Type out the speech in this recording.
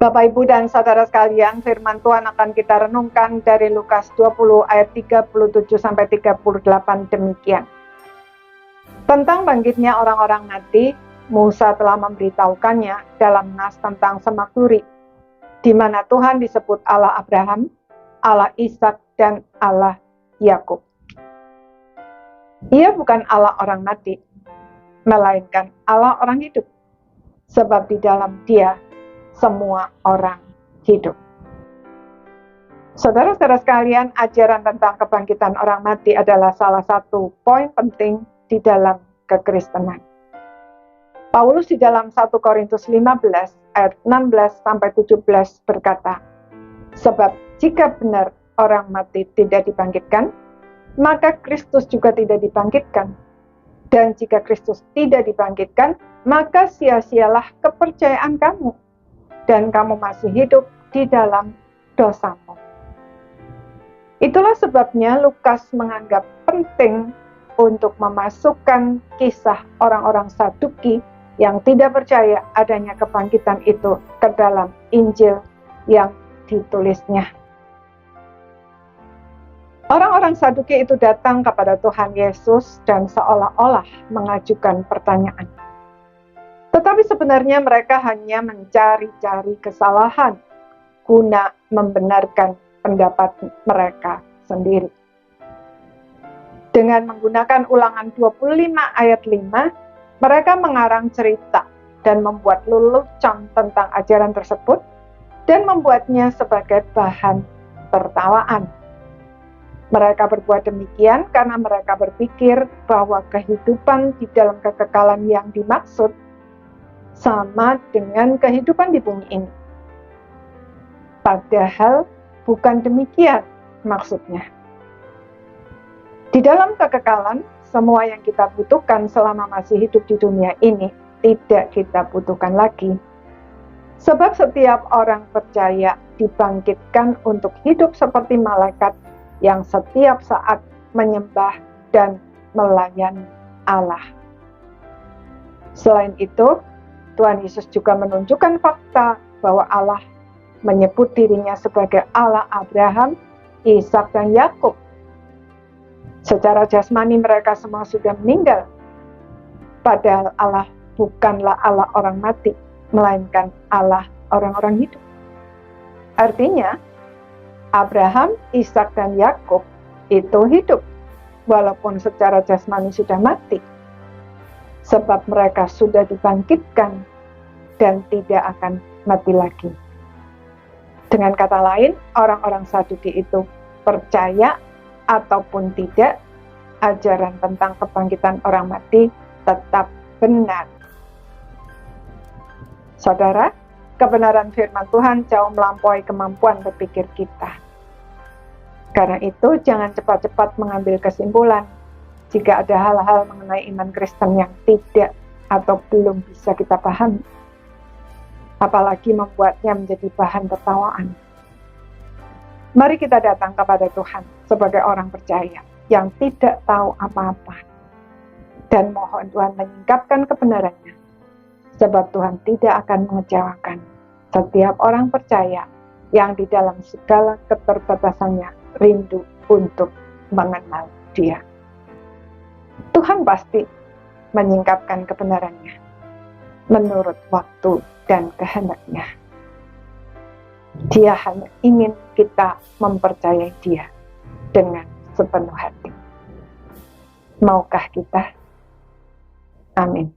Bapak, Ibu, dan saudara sekalian, firman Tuhan akan kita renungkan dari Lukas 20 ayat 37-38 demikian. Tentang bangkitnya orang-orang mati, Musa telah memberitahukannya dalam nas tentang Semak Duri, di mana Tuhan disebut Allah Abraham, Allah Ishak, dan Allah Yakub. Ia bukan Allah orang mati, melainkan Allah orang hidup, sebab di dalam Dia semua orang hidup. Saudara-saudara sekalian, ajaran tentang kebangkitan orang mati adalah salah satu poin penting di dalam kekristenan. Paulus di dalam 1 Korintus 15 ayat 16-17 berkata, sebab jika benar orang mati tidak dibangkitkan, maka Kristus juga tidak dibangkitkan. Dan jika Kristus tidak dibangkitkan, maka sia-sialah kepercayaan kamu, dan kamu masih hidup di dalam dosamu. Itulah sebabnya Lukas menganggap penting untuk memasukkan kisah orang-orang Saduki yang tidak percaya adanya kebangkitan itu ke dalam Injil yang ditulisnya. Orang-orang Saduki itu datang kepada Tuhan Yesus dan seolah-olah mengajukan pertanyaan. Tetapi sebenarnya mereka hanya mencari-cari kesalahan guna membenarkan pendapat mereka sendiri. Dengan menggunakan Ulangan 25 ayat 5, mereka mengarang cerita dan membuat lelucon tentang ajaran tersebut dan membuatnya sebagai bahan tertawaan. Mereka berbuat demikian karena mereka berpikir bahwa kehidupan di dalam kekekalan yang dimaksud sama dengan kehidupan di bumi ini. Padahal bukan demikian maksudnya. Di dalam kekekalan, semua yang kita butuhkan selama masih hidup di dunia ini tidak kita butuhkan lagi. Sebab setiap orang percaya dibangkitkan untuk hidup seperti malaikat yang setiap saat menyembah dan melayani Allah. Selain itu, Tuhan Yesus juga menunjukkan fakta bahwa Allah menyebut dirinya sebagai Allah Abraham, Ishak, dan Yakub. Secara jasmani mereka semua sudah meninggal. Padahal Allah bukanlah Allah orang mati, melainkan Allah orang-orang hidup. Artinya, Abraham, Ishak, dan Yakub itu hidup, walaupun secara jasmani sudah mati. Sebab mereka sudah dibangkitkan dan tidak akan mati lagi. Dengan kata lain, orang-orang Saduki itu percaya ataupun tidak, ajaran tentang kebangkitan orang mati tetap benar. Saudara, kebenaran firman Tuhan jauh melampaui kemampuan berpikir kita. Karena itu, jangan cepat-cepat mengambil kesimpulan jika ada hal-hal mengenai iman Kristen yang tidak atau belum bisa kita pahami, apalagi membuatnya menjadi bahan tertawaan. Mari kita datang kepada Tuhan sebagai orang percaya yang tidak tahu apa-apa, dan mohon Tuhan menyingkapkan kebenarannya, sebab Tuhan tidak akan mengecewakan setiap orang percaya yang di dalam segala keterbatasannya rindu untuk mengenal Dia. Tuhan pasti menyingkapkan kebenarannya menurut waktu dan kehendaknya. Dia hanya ingin kita mempercayai Dia dengan sepenuh hati. Maukah kita? Amin.